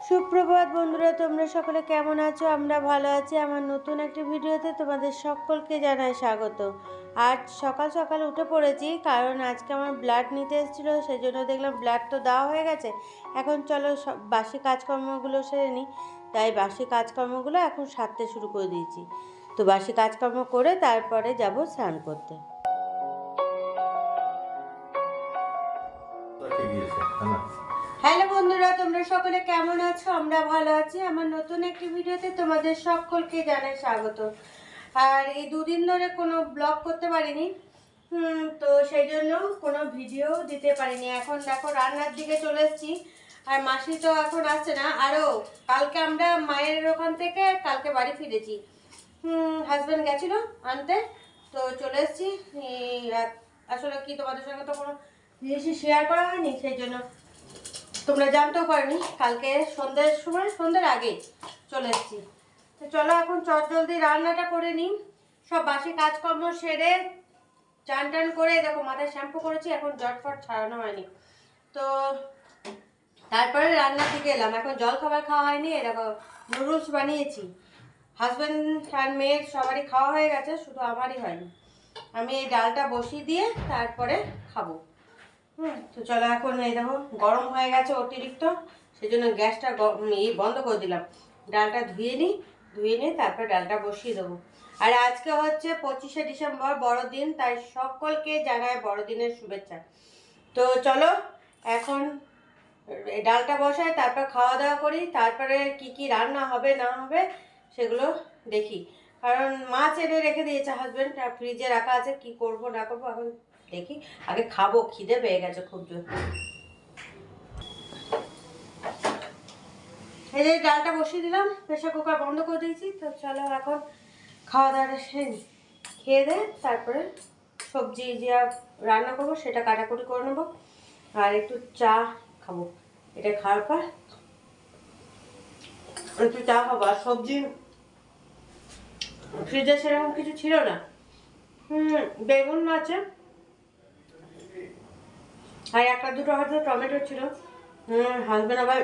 সুপ্রভাত বন্ধুরা, তোমরা সকলে কেমন আছো? আমরা ভালো আছি। আমার নতুন একটি ভিডিওতে তোমাদের সকলকে জানাই স্বাগত। আজ সকাল সকাল উঠে পড়েছি, কারণ আজকে আমার ব্লাড নিতে এসেছিলো, সেই জন্য দেখলাম ব্লাড তো দেওয়া হয়ে গেছে। এখন চলো বাসি কাজকর্মগুলো সেরে নিই। তাই বাসি কাজকর্মগুলো এখন সারতে শুরু করে দিয়েছি। তো বাসি কাজকর্ম করে তারপরে যাব স্নান করতে। হ্যালো বন্ধুরা, তোমরা সকলে কেমন আছো? আমরা ভালো আছি। আমার নতুন একটি ভিডিওতে তোমাদের সকলকে জানাই স্বাগত। আর এই দুদিন ধরে কোনো ব্লগ করতে পারিনি, তো সেই জন্য কোনো ভিডিও দিতে পারিনি। এখন দেখো রান্নার দিকে চলে এসেছি, আর মাসি তো এখন আসছে না। আরও কালকে আমরা মায়ের ওখান থেকে কালকে বাড়ি ফিরেছি। হাজব্যান্ড গেছিলো আনতে, তো চলে এসেছি। আসলে কি তোমাদের সঙ্গে তো কোনো জিনিসই শেয়ার করা হয়নি, সেই জন্য তোমরা জানতেও পারোনি। কালকে সন্ধ্যের আগে চলে এসেছি। তো চলো এখন চটজলদি রান্নাটা করে নিই। সব বাসি কাজকর্ম সেরে চান টান করে দেখো মাথায় শ্যাম্পু করেছি, এখন জটফট ছাড়ানো হয়নি। তো তারপরে রান্নার দিকে এলাম। এখন জল খাবার খাওয়া হয়নি। দেখো নুডলস বানিয়েছি। হাজব্যান্ড আর মেয়ের সবারই খাওয়া হয়ে গেছে, শুধু আমারই হয়নি। আমি এই ডালটা বসিয়ে দিয়ে তারপরে খাবো। তো চলো এখন এই দেখো গরম হয়ে গেছে অতিরিক্ত, সেই জন্য গ্যাসটা বন্ধ করে দিলাম। ডালটা ধুয়ে নিয়ে তারপর ডালটা বসিয়ে দেবো। আর আজকে হচ্ছে 25শে ডিসেম্বর, বড়দিন, তাই সকলকে জানায় বড়দিনের শুভেচ্ছা। তো চলো এখন ডালটা বসাই, তারপর খাওয়া দাওয়া করি, তারপরে কি রান্না হবে না হবে সেগুলো দেখি। কারণ মাছ এনে রেখে দিয়েছে হাজব্যান্ড, আর ফ্রিজে রাখা আছে। কি করব না করবো এখন দেখি, আগে খাবো, খিদে পেয়ে গেছে খুব জোর। এই যে ডালটা বসিয়ে দিলাম, প্রেশার কুকার বন্ধ করে দিয়েছি। তো চলো এখন খাওয়া দাওয়াটা সেরে খেয়ে দে, তারপরে সবজি যা রান্না করবো সেটা কাটাকুটি করে নেবো, আর একটু চা খাবো। এটা খাওয়ার পর একটু চা খাবো। আর সবজি ফ্রিজে সেরকম কিছু ছিল না। বেগুন আছে, আর একটা দুটো হয়তো টমেটো ছিল। হাজব্যান্ড আবার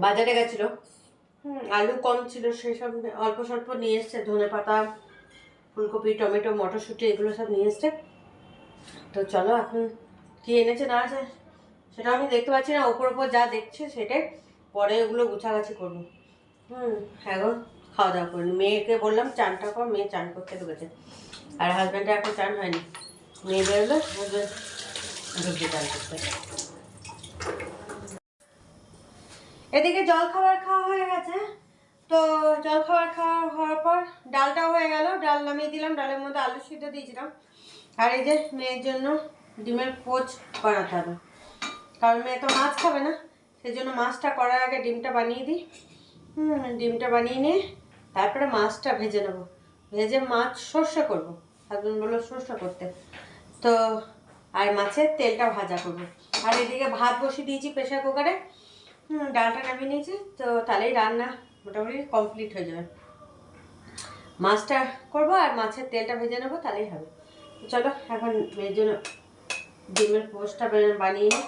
বাজারে গেছিলো, আলু কম ছিল, সেসব অল্প স্বল্প নিয়ে এসছে। ধনে পাতা, ফুলকপি, টমেটো, মটরশুঁটি এগুলো সব নিয়ে এসছে। তো চলো এখন কি এনেছে না আছে সেটা আমি দেখতে পাচ্ছি না, ওপর যা দেখছে সেটাই, পরে ওগুলো গুছাগাছি করবো। এখন খাওয়া দাওয়া করিনি। মেয়েকে বললাম চানটা কর, মেয়ে চান করতে ঢুকেছে। আর হাজব্যান্ডের এখন চান হয়নি, মেয়ে বেরোলো, হাজব্যান্ড ঢুকছে চান করতে। এদিকে জল খাবার খাওয়া হয়ে গেছে। তো জল খাবার খাওয়া হওয়ার পর ডালটাও হয়ে গেল, ডাল নামিয়ে দিলাম। ডালের মধ্যে আলু সিদ্ধ দিয়েছিলাম। আর এই যে মেয়ের জন্য ডিমের পোচ বানাতে হবে, কারণ মেয়ে তো মাছ খাবে না, সেই জন্য মাছটা করার আগে ডিমটা বানিয়ে দিই। ডিমটা বানিয়ে নিয়ে তারপরে মাছটা ভেজে নেবো। ভেজে মাছ সর্ষে করবো, হাজব্যান্ড বললো সর্ষে করতে। তো আর মাছের তেলটা ভাজা করবো। আর এদিকে ভাত বসিয়ে দিয়েছি প্রেশার কুকারে। ডালটা নামিয়ে নিয়েছি, তো তাহলেই রান্না মোটামুটি কমপ্লিট হয়ে যাবে। মাছটা করবো আর মাছের তেলটা ভেজে নেবো, তাহলেই হবে। চলো এখন মেয়ের জন্য ডিমের পোস্টটা বানিয়ে নিই।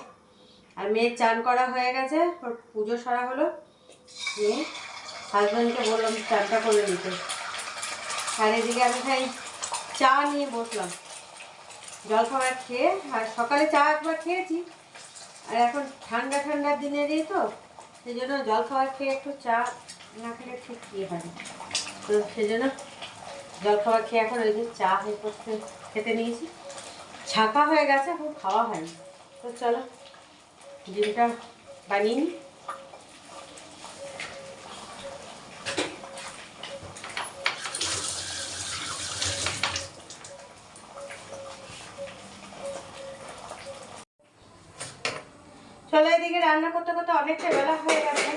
আর মেয়ের চান করা হয়ে গেছে, ওর পুজো সারা হলো। নিয়ে হাজব্যান্ডকে বললাম চানটা করে নিতে। আর এদিকে আমি চা নিয়ে বসলাম জলখাবার খেয়ে। আর সকালে চা একবার খেয়েছি, আর এখন ঠান্ডার দিনেরই তো, সেই জন্য জলখাবার খেয়ে একটু চা না খেলে ঠিক হয় না। তো সেই জন্য জলখাবার খেয়ে এখন ওই যে চা খেতে নিয়েছি। ছাঁকা হয়ে গেছে, এখন খাওয়া হয়নি। তো চলো ডিমটা বানিয়ে নিই। চলো এদিকে রান্না করতে করতে অনেকটা বেলা হয়ে গেছে।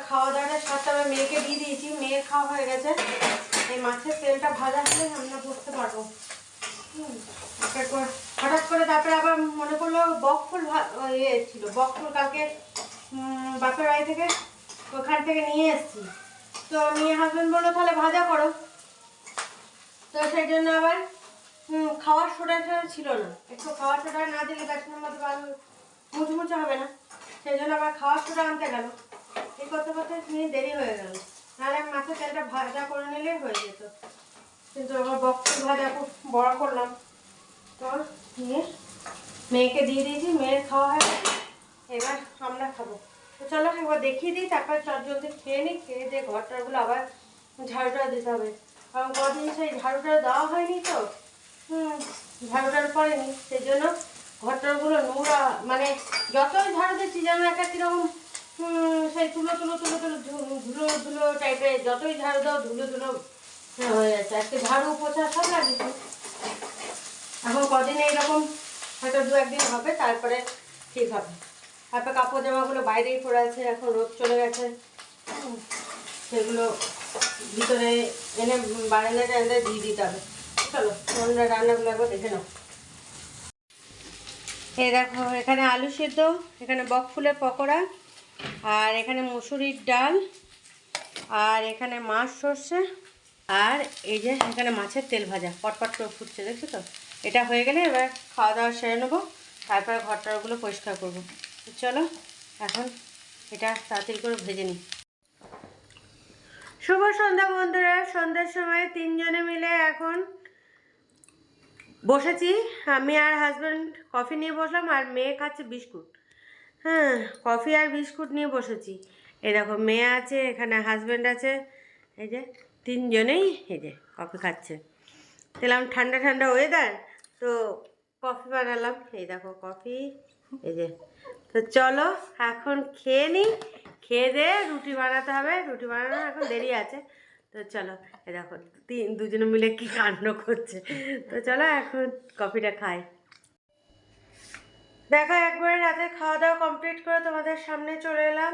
খাওয়া দাওয়াটা সাথে আমি মেয়েকে দিয়ে দিয়েছি, মেয়ের খাওয়া হয়ে গেছে। এই মাছের তেলটা ভাজা হলে আমরা বসতে পারবো। হঠাৎ করে তারপরে আবার মনে করলো বকফুল ছিল, বকফুল কালকে বাপের বাড়ি থেকে ওখান থেকে নিয়ে এসেছি। তো নিয়ে হাজব্যান্ড বললো তাহলে ভাজা করো। তো সেই জন্য আবার খাওয়ার সোডা ছিল না, একটু খাওয়ার সোডা না দিলে বেসনের মধ্যে ভালো মুচমুচে হবে না, সেই জন্য আবার খাওয়ার সোডা আনতে গেল। করতে করতে নিয়ে দেরি হয়ে গেল, নাহলে আমি মাছের তেলটা ভাজা করে নিলেই হয়ে যেত, কিন্তু আমার বক্স ভাজা খুব বড় করলাম। তো নিয়ে মেয়েকে দিয়ে দিয়েছি, মেয়ের খাওয়া হয়ে গেছে, এবার আমরা খাবো। তো চলো একবার দেখিয়ে দিই, তারপরে জলদি খেয়ে নিই, খেয়ে দিয়ে ঘরটারগুলো আবার ঝাড়ুটা দিতে হবে, কারণ কদিন সেই ঝাড়ুটা দেওয়া হয়নি তো, ঝাড়ুটার পরেনি, সেই জন্য ঘরটারগুলো নোংরা, মানে যতই ঝাড়ু দিচ্ছি যেন একটা কীরকম সেই তুলো তুলো তুলো তুলো ধুলো ধুলো টাইপের, যতই ঝাড়ু দাও ধুলো ধুলো হয়ে যাচ্ছে। আজকে ঝাড়ু পোছা সব লাগিয়েছি, এখন কদিনে এইরকম হয়তো 2-1 দিন হবে, তারপরে ঠিক হবে। তারপরে কাপড় জামাগুলো বাইরেই পড়ে আছে, এখন রোদ চলে গেছে, সেগুলো ভিতরে এনে বারান্দাটা এনে দিয়ে দিতে হবে। চলো আমরা রান্নাগুলো একবার দেখে নাও। এই দেখো, এখানে আলু সেদ্ধ, এখানে বক ফুলের পকোড়া, আর এখানে মুসুরির ডাল, আর এখানে মাছ সর্ষে, আর এই যে এখানে মাছের তেল ভাজা পটপট করে ফুটছে, দেখছো তো? এটা হয়ে গেলে এবার খাওয়া দাওয়া সেরে নেবো, তারপরে ঘরটারগুলো পরিষ্কার করবো। চলো এখন এটা তাড়াতাড়ি করে ভেজে নিই। শুভ সন্ধ্যা বন্ধুরা, সন্ধ্যার সময় 3 জনে মিলে এখন বসেছি, আমি আর হাজব্যান্ড কফি নিয়ে বসলাম, আর মেয়ে খাচ্ছে বিস্কুট। হ্যাঁ, কফি আর বিস্কুট নিয়ে বসেছি। এই দেখো মেয়ে আছে, এখানে হাজব্যান্ড আছে, এই যে 3 জনেই এই যে কফি খাচ্ছে। দিলাম ঠান্ডা ঠান্ডা ওয়েদার, তো কফি বানালাম, এই দেখো কফি, এই যে। তো চলো এখন খেয়ে নিই, খেয়ে দিয়ে রুটি বানাতে হবে, রুটি বানানো এখন দেরি আছে। তো চলো, এই দেখো দুজনে মিলে কি কাণ্ড করছে। তো চলো এখন কফিটা খাই। দেখো একবারে রাতের খাওয়া দাওয়া কমপ্লিট করে তোমাদের সামনে চলে এলাম,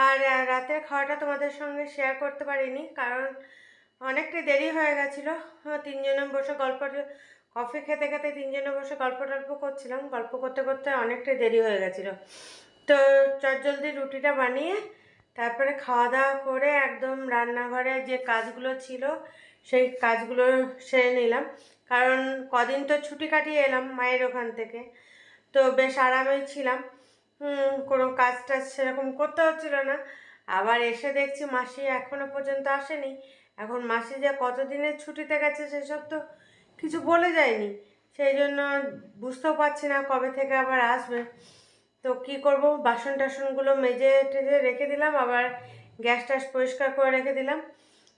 আর রাতের খাওয়াটা তোমাদের সঙ্গে শেয়ার করতে পারিনি, কারণ অনেকটাই দেরি হয়ে গেছিলো। 3 জনে বসে কফি খেতে খেতে 3 জনে বসে গল্প টল্প করছিলাম, গল্প করতে করতে অনেকটাই দেরি হয়ে গেছিলো। তো চটজলদি রুটিটা বানিয়ে তারপরে খাওয়া দাওয়া করে একদম রান্নাঘরে যে কাজগুলো ছিল সেই কাজগুলো সেরে নিলাম, কারণ কদিন তো ছুটি কাটিয়ে এলাম মায়ের ওখান থেকে, তো বেশ আরামেই ছিলাম, কোনো কাজ টাজ সেরকম করতে হচ্ছিল না। আবার এসে দেখছি মাসি এখনও পর্যন্ত আসেনি, এখন মাসি যে কতদিনের ছুটিতে গেছে সেসব তো কিছু বলে যায়নি, সেই জন্য বুঝতেও পারছি না কবে থেকে আবার আসবে। তো কি করব, বাসন টাসনগুলো মেজে টেজে রেখে দিলাম, আবার গ্যাস ট্যাস পরিষ্কার করে রেখে দিলাম,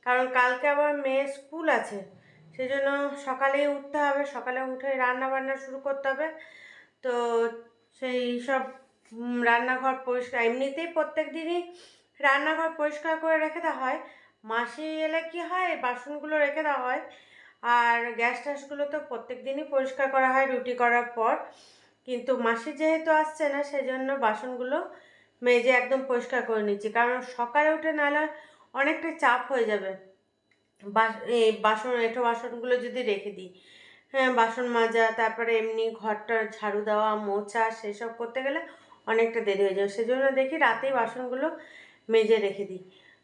কারণ কালকে আবার মেয়ের স্কুল আছে, সেই জন্য সকালেই উঠতে হবে, সকালে উঠে রান্না বান্না শুরু করতে হবে। তো সেই সব রান্নাঘর পরিষ্কার, এমনিতেই প্রত্যেক দিনই রান্নাঘর পরিষ্কার করে রেখে দেওয়া হয়, মাসি এলে কি হয় বাসনগুলো রেখে দেওয়া হয়, আর গ্যাস ট্যাসগুলো তো প্রত্যেক দিনই পরিষ্কার করা হয় রুটি করার পর। কিন্তু মাসি যেহেতু আসছে না, সেই জন্য বাসনগুলো মেজে একদম পরিষ্কার করে নিচ্ছি, কারণ সকালে উঠে নাহলে অনেকটা চাপ হয়ে যাবে, বাসনগুলো যদি রেখে দিই। হ্যাঁ, বাসন মাজা, তারপরে এমনি ঘরটা ঝাড়ু দেওয়া মোছা সেসব করতে গেলে অনেকটা দেরি হয়ে যাবে, সেজন্য দেখি রাতেই বাসনগুলো মেজে রেখে দিই,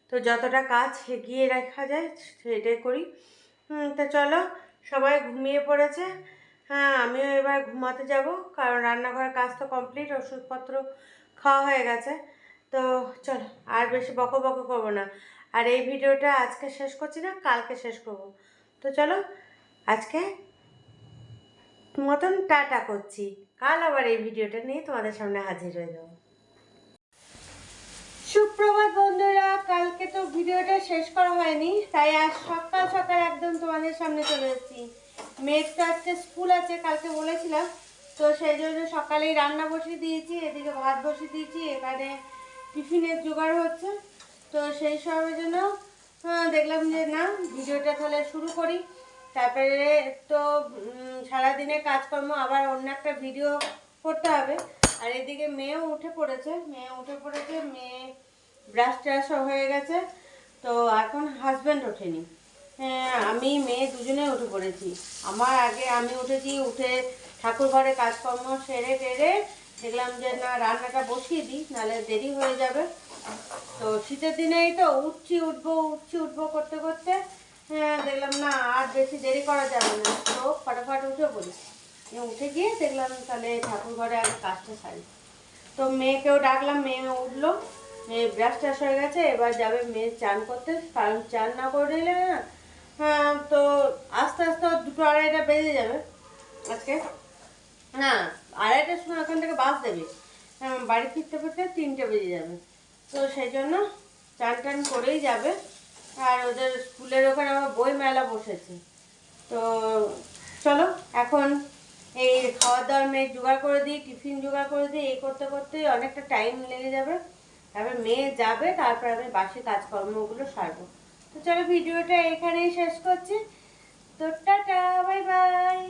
তো যতটা কাজ এগিয়ে রাখা যায় সেটাই করি। তো চলো, সবাই ঘুমিয়ে পড়েছে, হ্যাঁ আমিও এবার ঘুমাতে যাব, কারণ রান্নাঘরের কাজ তো কমপ্লিট, ওষুধপত্র খাওয়া হয়ে গেছে। তো চলো আর বেশি বকো বকো করবো না, আর এই ভিডিওটা আজকে শেষ করছি না, কালকে শেষ করব। তো চলো আজকে মতন টাটা করছি, কাল আবার এই ভিডিওটা নিয়ে তোমাদের সামনে হাজির হয়ে যাবো। সুপ্রভাত বন্ধুরা, কালকে তো ভিডিওটা শেষ করা হয়নি, তাই আজ সকাল সকাল একদম তোমাদের সামনে চলে এসেছি। মেয়ের তো আজকে স্কুল আছে, কালকে বলেছিলাম, তো সেই জন্য সকালেই রান্না বসিয়ে দিয়েছি, এদিকে ভাত বসিয়ে দিয়েছি, এখানে টিফিনের জোগাড় হচ্ছে। তো সেই সবের জন্য দেখলাম যে না, ভিডিওটা তাহলে শুরু করি, তারপরে তো সারাদিনের কাজকর্ম আবার অন্য একটা ভিডিও করতে হবে। আর এদিকে মেয়েও উঠে পড়েছে, মেয়ে ব্রাশ ট্রাশ হয়ে গেছে, তো এখন হাজব্যান্ড ওঠেনি, আমি মেয়ে দুজনে উঠে পড়েছি। আমার আগে আমি উঠেছি, উঠে ঠাকুর ঘরে কাজকর্ম সেরে টেরে দেখলাম যে না রান্নাটা বসিয়ে দিই, নাহলে দেরি হয়ে যাবে। তো শীতের দিনেই তো উঠবো করতে করতে দেখলাম না আর বেশি দেরি করা যাবে না, তো ফটাফট উঠে পড়ি। উঠে গিয়ে দেখলাম তাহলে ঠাকুর ঘরে আগে কাজটা সারি, তো মেয়েকেও ডাকলাম, মেয়ে উঠলো, এই ব্রাশ টাশ হয়ে গেছে, এবার যাবে মেয়ে চান করতে, কারণ চান না করলে না তো আস্তে আস্তে 2টা 2:30 বেজে যাবে আজকে। না, 2:30টার সময় ওখান থেকে বাস দেবে, বাড়ি ফিরতে ফিরতে 3টে বেজে যাবে। তো সেই জন্য চান টান করেই যাবে। আর ওদের স্কুলের ওখানে আমার বই মেলা বসেছে। তো চলো এখন এই খাওয়ার দাওয়ার মেয়ে জোগাড় করে দিই, টিফিন জোগাড় করে দিই, এই করতে করতে অনেকটা টাইম লেগে যাবে। তারপর মেয়ে যাবে, তারপর আমি বাসি কাজকর্মগুলো সারবো। তো চলো ভিডিওটা এখানেই শেষ করছি। তো টাটা, বাই বাই।